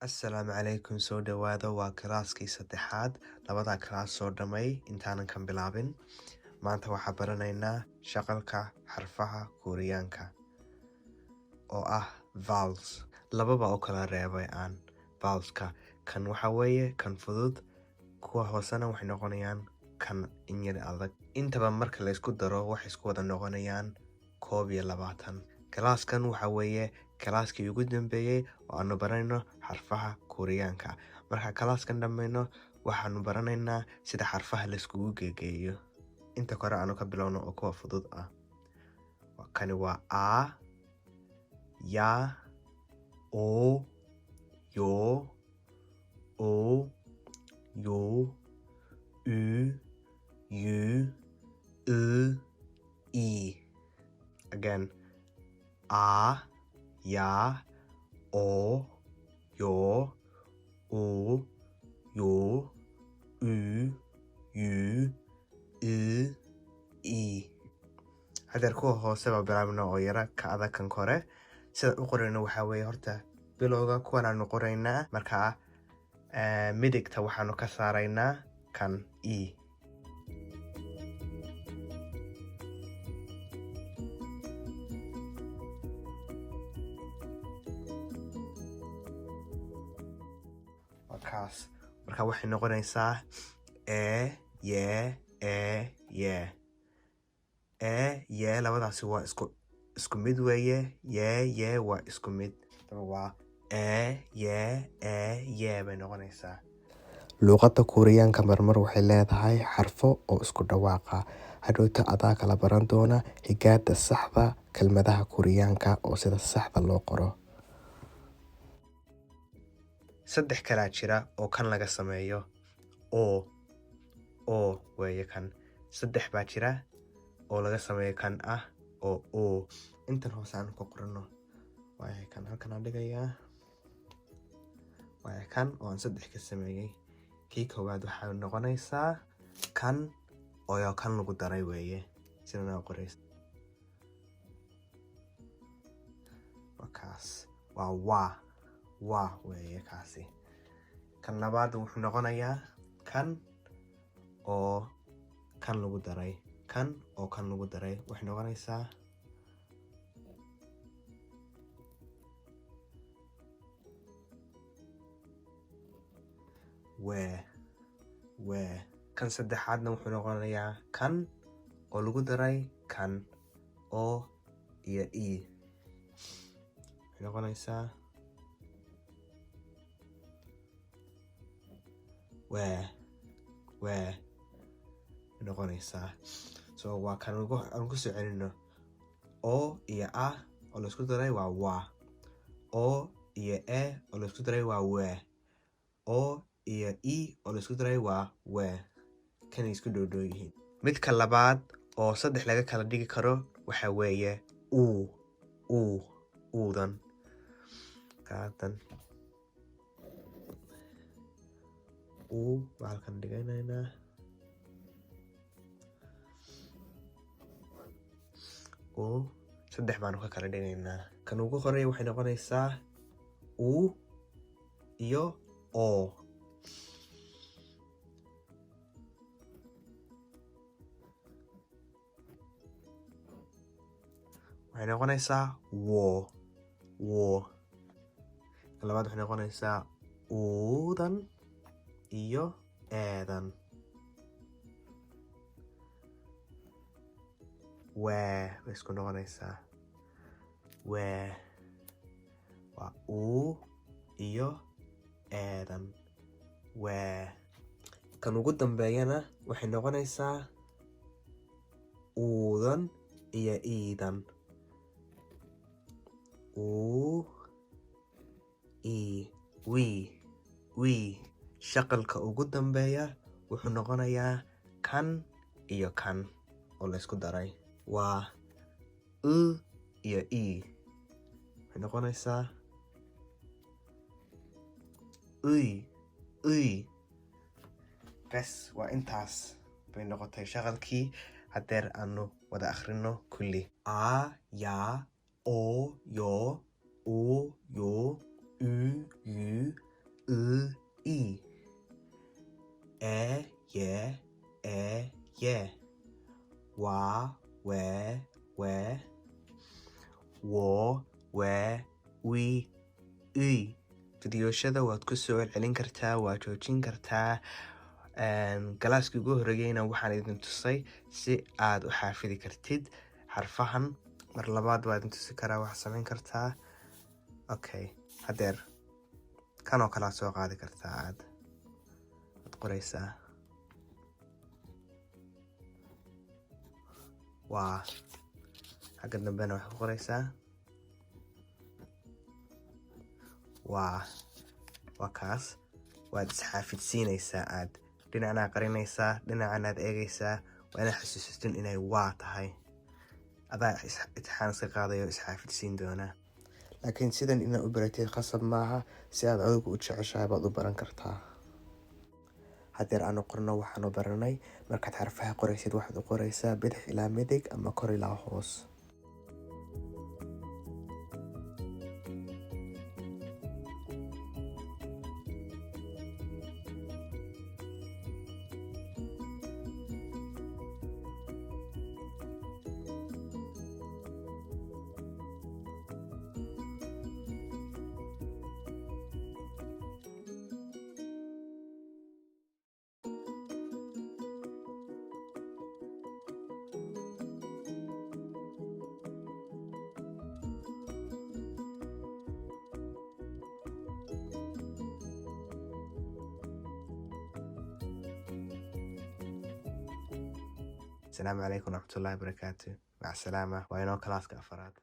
Assalaamu calaykum soo dhawaada waa Classkii saddexaad labada class soo dhamay intaanan kan bilaabin maanta waxaa baranaynaa shaqalka xarfaha Kuuriyaanka oo ah vowels lababa oo kala reebay aan vowelska kan waxa weeye kan fudud kuwa hoosena waxay noqonayaan kan inyar adag intaba marka la isku daro waxay isku wada noqonayaan 21 classkan waxa weeye classkii ugu dambeeyay oo aanu baranayno xarfaha Kuuriyaanka marka classkan dhamayno waxaanu baranaynaa sida xarfaha laysku geeyo inta kore aanu ka bilowno oo kuwa fudud ah kani waa a ya o yo o yo u yu i again a ya o yo o yo u yu i hadeer kuwa hoose baa bilaabna oo yara ka adag kan kore sida u qorayno waxaa weeye horta bilowga kuwan aanu qoraynaa markaa midigta waxaanu ka saaraynaa kan i marka waxay noqonaysaa ye labadaasi waa isku mid weeye ye waa isku mid waa ye bay noqonaysaa luuqadda Kuuriyaanka marmar waxay leedahay xarfo oo isku dhawaaqa hadhowta adaa kala baran doona higaada saxda kelmadaha Kuuriyaanka oo sida saxda loo qoro saddex kala jira oo kan laga sameeyo oo weeye kan saddex baa jira oo laga sameeyo kan ah oo intan hoose aan ku qorano waaye kan halkan aan dhigayaa waaye kan oo aan saddex ka sameeyay kii koowaad waxay noqonaysaa kan oo kan lagu daray weeye sidana qoraysa wakaas waa weeye kaasi kan labaad wuxuu noqonayaa kan oo kan lagu daray kan oo kan lagu daray waxay noqonaysaa wee kan saddexaadna wuxuu noqonayaa kan oo lagu daray kan oo iyo waxay noqonaysaa wee noqonaysaa so waa kan aan ku soo celino oo iyo oo laisku daray waa oo iyo oo laisku daray waa wee oo iyo oo laisku daray waa wee kanay isku dhow yihiin midka labaad oo saddex laga kala dhigi karo waxa weeye uudan kaatan baa halkan dhiganaynaa saddex baanu ka kala dhigaynaa kan ugu horeeya waxay noqonaysaa iyo oo waxay noqonaysaa wo kan labaad waxay noqonaysaa uudan iyo eedan way isku noqonaysaa waa iyo eedan kan ugu dambeeyana waxay noqonaysaa uudan iyo iidan shaqalka ugu dambeeya wuxuu noqonayaa kan iyo kan oo laysku daray waa iyo waxay noqonaysaa bes waa intaas bay noqotay shaqalkii hadeer aanu wada akhrino kulli ya o yo u yu fideoshada waad ku soo celin kartaa, waad joojin kartaa. Classkii ugu horreeyayna waxaan idin tusay si aad u xafidi kartid xarfahan. mar labaad waa idin tusi karaa, wax samayn kartaa. Okay, hadeer kanoo kala soo qaadi kartaa, aad qoraysaa. waa xagga dambena wax ku qoraysaa. waa kaas, waad isxaafidsiinaysaa. aad dhinacna qarinaysaa, dhinacana aad eegaysaa. waa inaad xasuusatin inay waa tahay. adaa imtixaan iska qaadayo isxaafidsiin doona. laakiin sidan inaad u baratid qasab maaha. si aad adigu u jeceshahay baad u baran kartaa. hadeer aanu qorno waxaanu baranay markaad xarfaha qoraysid waxaad u qoraysaa bidix ilaa midig ama kor ilaa hoos. السلام عليكم ورحمة الله وبركاته. مع السلامة. وإنه كلاسك أفراد.